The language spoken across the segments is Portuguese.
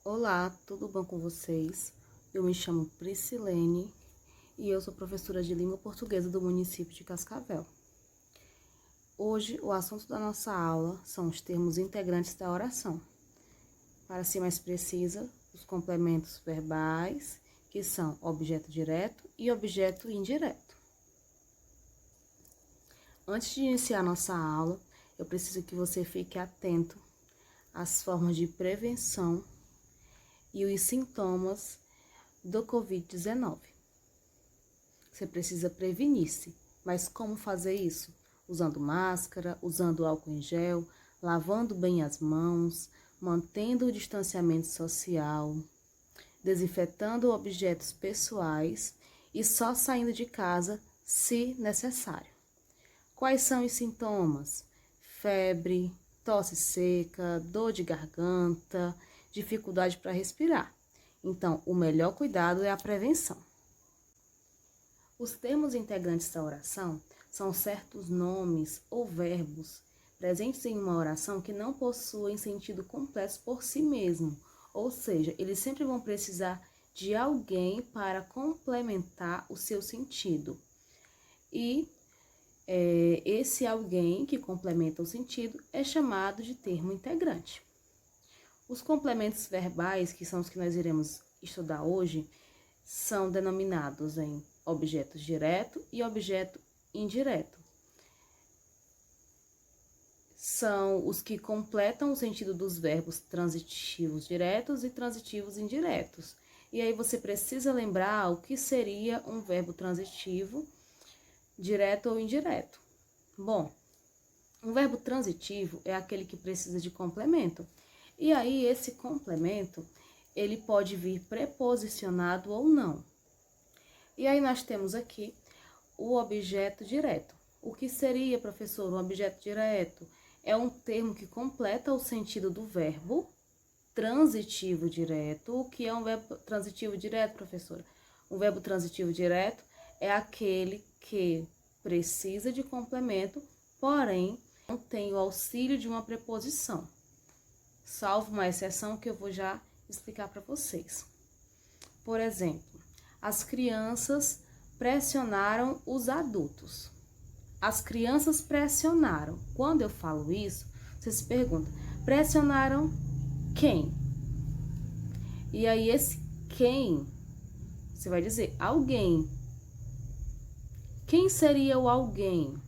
Olá, tudo bom com vocês? Eu me chamo Priscilene e eu sou professora de língua portuguesa do município de Cascavel. Hoje, o assunto da nossa aula são os termos integrantes da oração. Para ser mais precisa, os complementos verbais, que são objeto direto e objeto indireto. Antes de iniciar nossa aula, eu preciso que você fique atento às formas de prevenção e os sintomas do Covid-19. Você precisa prevenir-se, mas como fazer isso? Usando máscara, usando álcool em gel, lavando bem as mãos, mantendo o distanciamento social, desinfetando objetos pessoais e só saindo de casa se necessário. Quais são os sintomas? Febre, tosse seca, dor de garganta, dificuldade para respirar. Então, o melhor cuidado é a prevenção. Os termos integrantes da oração são certos nomes ou verbos presentes em uma oração que não possuem sentido completo por si mesmo, ou seja, eles sempre vão precisar de alguém para complementar o seu sentido. E esse alguém que complementa o sentido é chamado de termo integrante. Os complementos verbais, que são os que nós iremos estudar hoje, são denominados em objeto direto e objeto indireto. São os que completam o sentido dos verbos transitivos diretos e transitivos indiretos. E aí você precisa lembrar o que seria um verbo transitivo, direto ou indireto. Bom, um verbo transitivo é aquele que precisa de complemento. E aí esse complemento, ele pode vir preposicionado ou não. E aí nós temos aqui o objeto direto. O que seria, professor, um objeto direto? É um termo que completa o sentido do verbo transitivo direto. O que é um verbo transitivo direto, professora? Um verbo transitivo direto é aquele que precisa de complemento, porém não tem o auxílio de uma preposição. Salvo uma exceção que eu vou já explicar para vocês. Por exemplo, as crianças pressionaram os adultos. As crianças pressionaram. Quando eu falo isso, você se pergunta, pressionaram quem? E aí esse quem, você vai dizer alguém. Quem seria o alguém?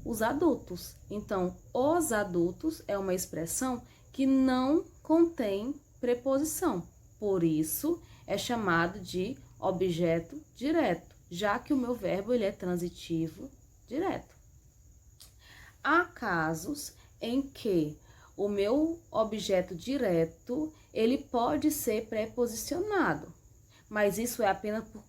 Os adultos. Então, os adultos é uma expressão que não contém preposição. Por isso, é chamado de objeto direto, já que o meu verbo ele é transitivo direto. Há casos em que o meu objeto direto ele pode ser preposicionado, mas isso é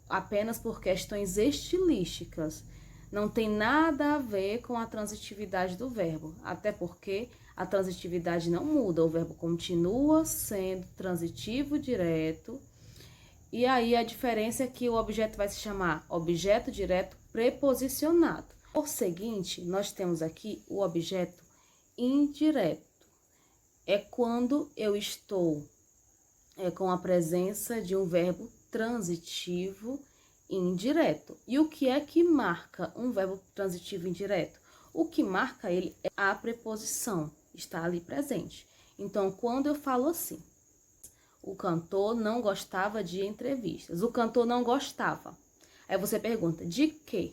apenas por questões estilísticas. Não tem nada a ver com a transitividade do verbo, até porque a transitividade não muda, o verbo continua sendo transitivo direto. E aí a diferença é que o objeto vai se chamar objeto direto preposicionado. Por seguinte, nós temos aqui o objeto indireto. É quando eu estou com a presença de um verbo transitivo indireto. E o que é que marca um verbo transitivo indireto? O que marca ele é a preposição, está ali presente. Então, quando eu falo assim, o cantor não gostava de entrevistas. O cantor não gostava. Aí você pergunta, de quê?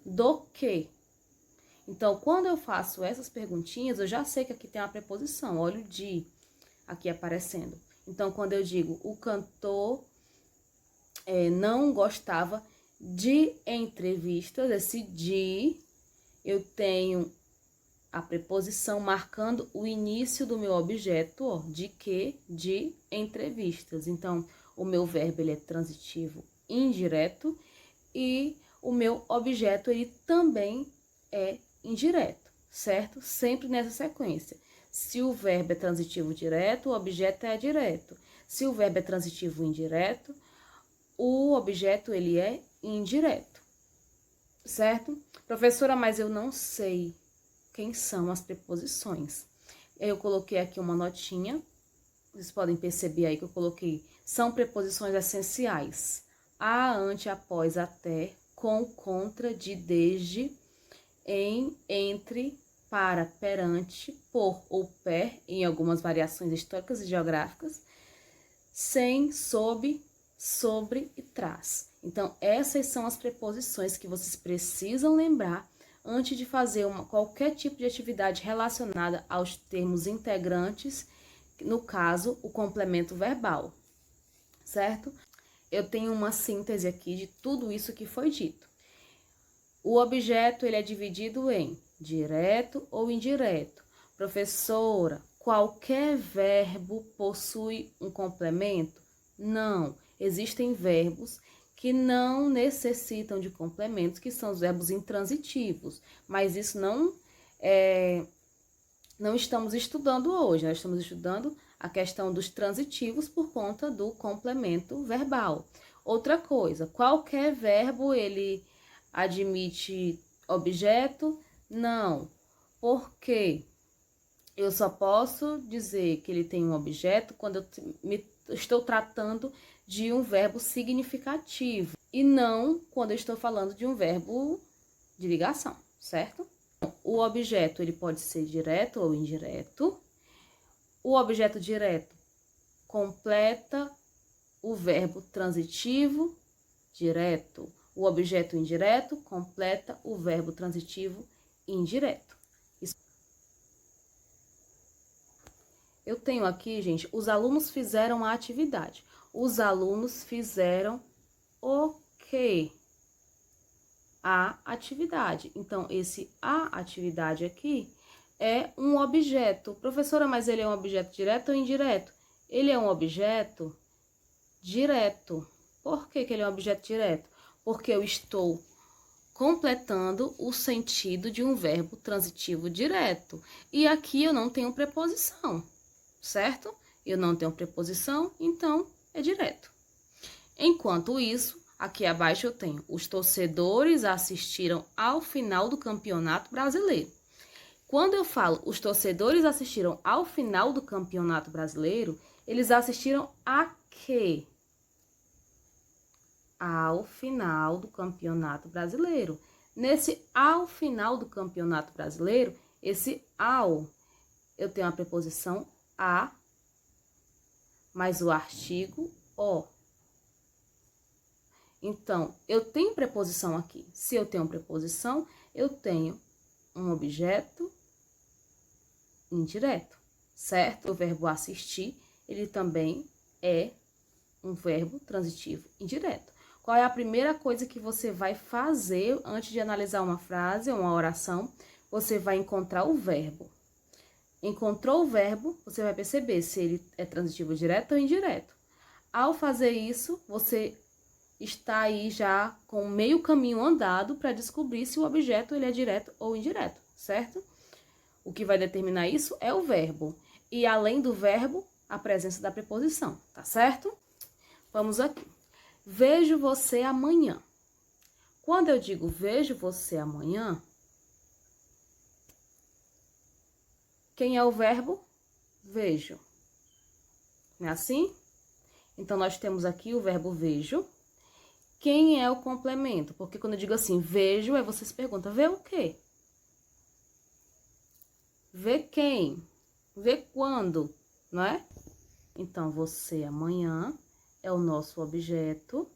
Do quê? Então, quando eu faço essas perguntinhas, eu já sei que aqui tem uma preposição. Olha o de aqui aparecendo. Então, quando eu digo o cantor não gostava de entrevistas, esse de, eu tenho a preposição marcando o início do meu objeto, ó, de que? De entrevistas. Então, o meu verbo ele é transitivo indireto e o meu objeto ele também é indireto, certo? Sempre nessa sequência. Se o verbo é transitivo direto, o objeto é direto. Se o verbo é transitivo indireto, o objeto ele é indireto, certo? Professora, mas eu não sei quem são as preposições. Eu coloquei aqui uma notinha vocês podem perceber aí que eu coloquei, são preposições essenciais. A, ante, após, até, com, contra, de, desde, em, entre, para, perante, por ou per, em algumas variações históricas e geográficas, sem, sob, sobre e tras. Então, essas são as preposições que vocês precisam lembrar antes de fazer qualquer tipo de atividade relacionada aos termos integrantes, no caso, o complemento verbal, certo? Eu tenho uma síntese aqui de tudo isso que foi dito. O objeto, ele é dividido em direto ou indireto. Professora, qualquer verbo possui um complemento? Não. Existem verbos que não necessitam de complementos, que são os verbos intransitivos. Mas isso não estamos estudando hoje. Nós estamos estudando a questão dos transitivos por conta do complemento verbal. Outra coisa, qualquer verbo, ele admite objeto? Não. Por quê? Eu só posso dizer que ele tem um objeto quando eu estou tratando de um verbo significativo e não quando eu estou falando de um verbo de ligação, certo? O objeto, ele pode ser direto ou indireto. O objeto direto completa o verbo transitivo direto. O objeto indireto completa o verbo transitivo indireto. Eu tenho aqui, gente, os alunos fizeram a atividade. Os alunos fizeram o quê? A atividade. Então, esse a atividade aqui é um objeto. Professora, mas ele é um objeto direto ou indireto? Ele é um objeto direto. Por que ele é um objeto direto? Porque eu estou completando o sentido de um verbo transitivo direto. E aqui eu não tenho preposição, certo? Eu não tenho preposição, então é direto. Enquanto isso, aqui abaixo eu tenho: os torcedores assistiram ao final do Campeonato Brasileiro. Quando eu falo os torcedores assistiram ao final do Campeonato Brasileiro, eles assistiram a quê? Ao final do Campeonato Brasileiro. Nesse ao final do Campeonato Brasileiro, esse ao, eu tenho a preposição a, mais o artigo o. Então, eu tenho preposição aqui. Se eu tenho preposição, eu tenho um objeto indireto, certo? O verbo assistir, ele também é um verbo transitivo indireto. Qual é a primeira coisa que você vai fazer antes de analisar uma frase ou uma oração? Você vai encontrar o verbo. Encontrou o verbo, você vai perceber se ele é transitivo direto ou indireto. Ao fazer isso, você está aí já com meio caminho andado para descobrir se o objeto ele é direto ou indireto, certo? O que vai determinar isso é o verbo. E além do verbo, a presença da preposição, tá certo? Vamos aqui. Vejo você amanhã. Quando eu digo vejo você amanhã, quem é o verbo? Vejo. Não é assim? Então, nós temos aqui o verbo vejo. Quem é o complemento? Porque quando eu digo assim, vejo, aí você se pergunta, vê o quê? Vê quem? Vê quando, não é? Então, você amanhã é o nosso objeto.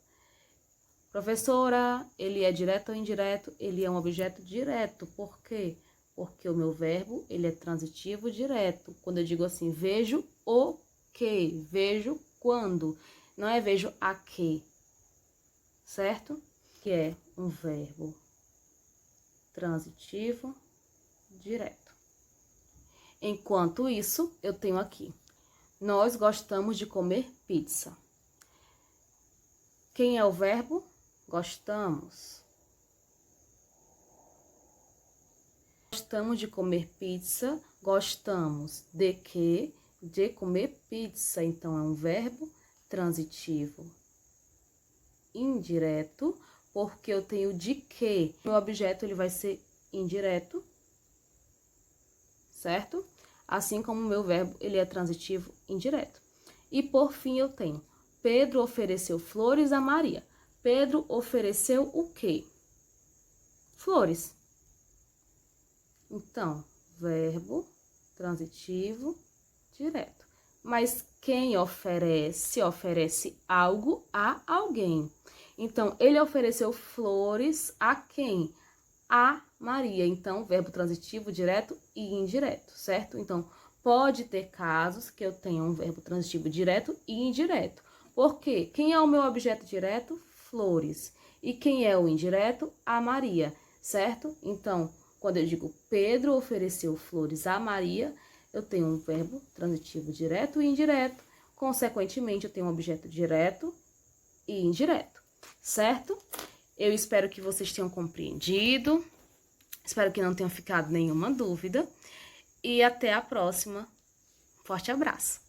Professora, ele é direto ou indireto? Ele é um objeto direto. Por quê? Porque o meu verbo, ele é transitivo direto. Quando eu digo assim, vejo o quê? Vejo quando? Não é vejo a quê, certo? Que é um verbo transitivo direto. Enquanto isso, eu tenho aqui: nós gostamos de comer pizza. Quem é o verbo? Gostamos. Gostamos de comer pizza. Gostamos de quê? De comer pizza. Então, é um verbo transitivo indireto, porque eu tenho de quê? O objeto, ele vai ser indireto, certo? Assim como o meu verbo, ele é transitivo indireto. E por fim eu tenho Pedro ofereceu flores a Maria. Pedro ofereceu o quê? Flores. Então, verbo transitivo direto. Mas quem oferece, oferece algo a alguém. Então, ele ofereceu flores a quem? A Maria. Então, verbo transitivo direto e indireto, certo? Então, pode ter casos que eu tenha um verbo transitivo direto e indireto. Por quê? Quem é o meu objeto direto? Flores. E quem é o indireto? A Maria, certo? Então, quando eu digo Pedro ofereceu flores a Maria, eu tenho um verbo transitivo direto e indireto. Consequentemente, eu tenho um objeto direto e indireto, certo? Eu espero que vocês tenham compreendido. Espero que não tenha ficado nenhuma dúvida. E até a próxima. Forte abraço!